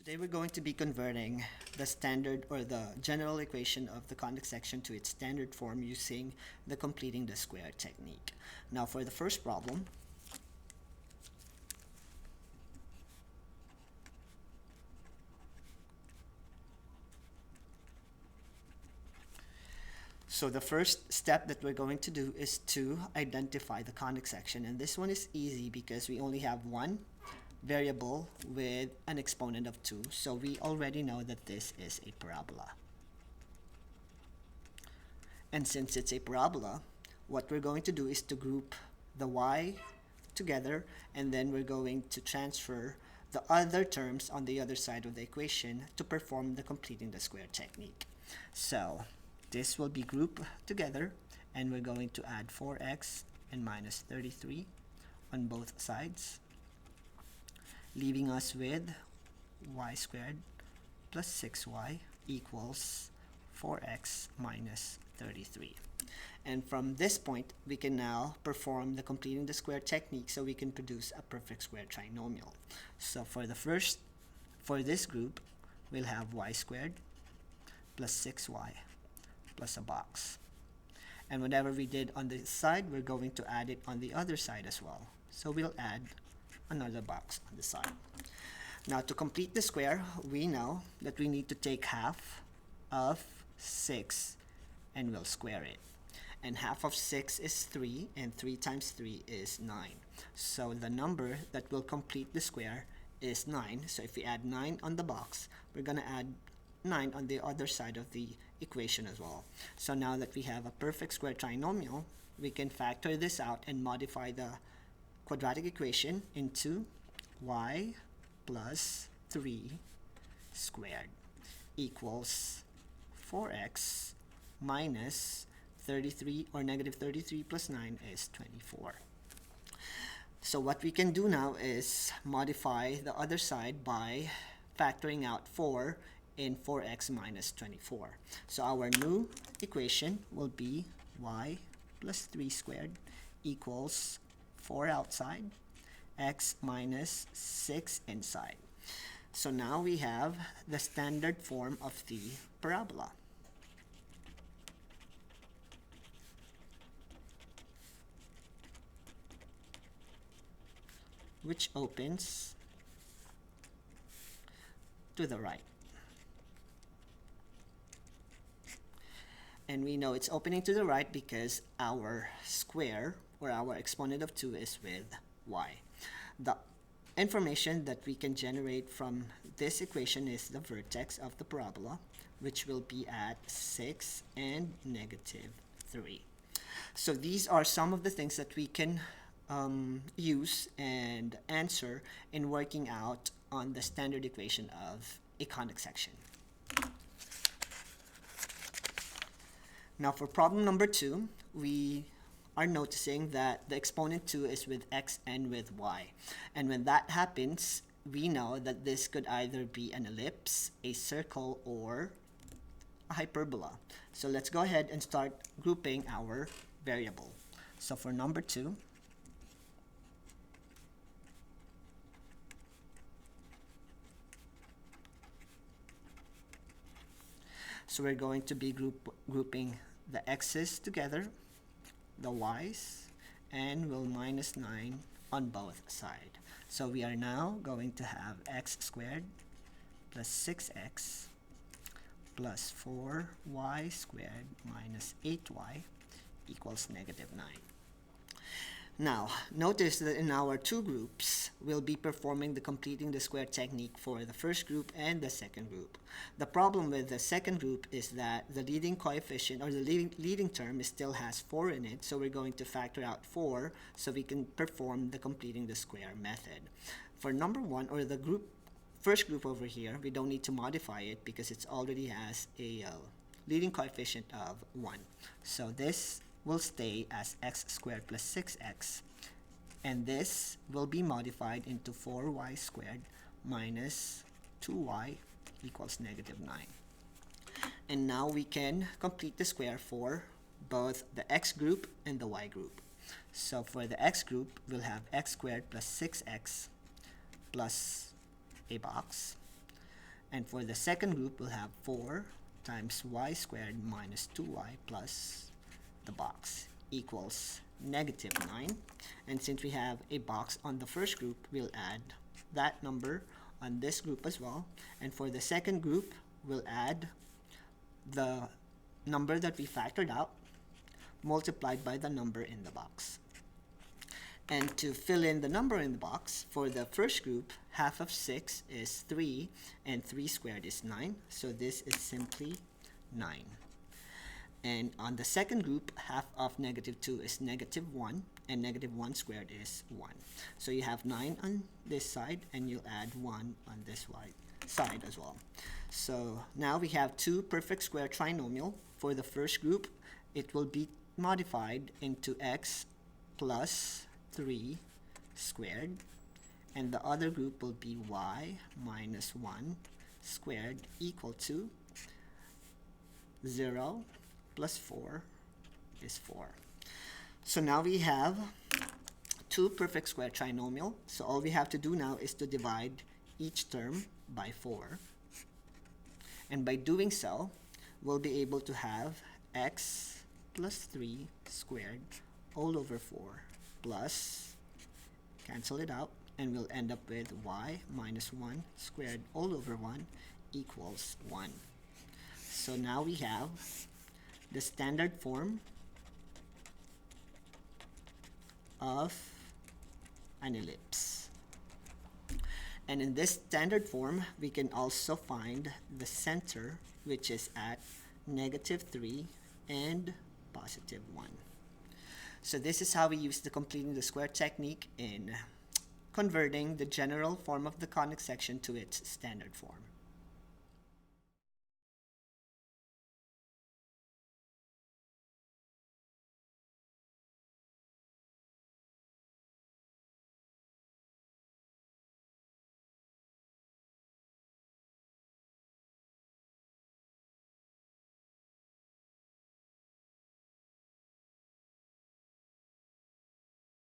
Today we're going to be converting the standard or the general equation of the conic section to its standard form using the completing the square technique. Now for the first problem, so the first step that we're going to do is to identify the conic section, and this one is easy because we only have one variable with an exponent of 2, so we already know that this is a parabola. And since it's a parabola, what we're going to do is to group the y together, and then we're going to transfer the other terms on the other side of the equation to perform the completing the square technique. So this will be grouped together, and we're going to add 4x and minus 33 on both sides, leaving us with y squared plus 6y equals 4x minus 33. And from this point, we can now perform the completing the square technique so we can produce a perfect square trinomial. So for this group, we'll have y squared plus 6y plus a box. And whatever we did on this side, we're going to add it on the other side as well. So we'll add another box on the side. Now to complete the square, we know that we need to take half of 6 and we'll square it. And half of 6 is 3, and 3 times 3 is 9. So the number that will complete the square is 9. So if we add 9 on the box, we're going to add 9 on the other side of the equation as well. So now that we have a perfect square trinomial, we can factor this out and modify the quadratic equation into y plus 3 squared equals 4x minus 33, or negative 33 plus 9 is 24. So what we can do now is modify the other side by factoring out 4 in 4x minus 24. So our new equation will be y plus 3 squared equals 4 outside, x minus 6 inside. So now we have the standard form of the parabola. Which opens to the right. And we know it's opening to the right because our square, or our exponent of 2, is with y. The information that we can generate from this equation is the vertex of the parabola, which will be at 6 and negative 3. So these are some of the things that we can use and answer in working out on the standard equation of a conic section. Now for problem number 2, we are noticing that the exponent 2 is with x and with y. And when that happens, we know that this could either be an ellipse, a circle, or a hyperbola. So let's go ahead and start grouping our variable. So for number 2, so we're going to be grouping the x's together, the y's, and we'll minus 9 on both sides. So we are now going to have x squared plus 6x plus 4y squared minus 8y equals negative 9. Now, notice that in our two groups, we'll be performing the completing the square technique for the first group and the second group. The problem with the second group is that the leading coefficient, or the leading term, still has 4 in it, so we're going to factor out 4 so we can perform the completing the square method. For number 1, or the first group over here, we don't need to modify it because it already has a leading coefficient of 1. So this will stay as x squared plus 6x, and this will be modified into 4y squared minus 2y equals negative 9. And now we can complete the square for both the x group and the y group. So for the x group, we'll have x squared plus 6x plus a box And for the second group, we'll have 4 times y squared minus 2y plus the box equals negative 9. And since we have a box on the first group, we'll add that number on this group as well. And for the second group, we'll add the number that we factored out multiplied by the number in the box. And to fill in the number in the box, for the first group, half of 6 is 3, and 3 squared is 9. So this is simply 9. And on the second group, half of negative 2 is negative 1, and negative 1 squared is 1. So you have 9 on this side, and you'll add 1 on this side as well. So now we have two perfect square trinomial. For the first group, it will be modified into x plus 3 squared, and the other group will be y minus 1 squared equal to 0 plus 4 is 4. So now we have two perfect square trinomial. So all we have to do now is to divide each term by 4. And by doing so, we'll be able to have x plus 3 squared all over 4 plus, cancel it out, and we'll end up with y minus 1 squared all over 1 equals 1. So now we have the standard form of an ellipse. And in this standard form, we can also find the center, which is at negative 3 and positive 1. So this is how we use the completing the square technique in converting the general form of the conic section to its standard form.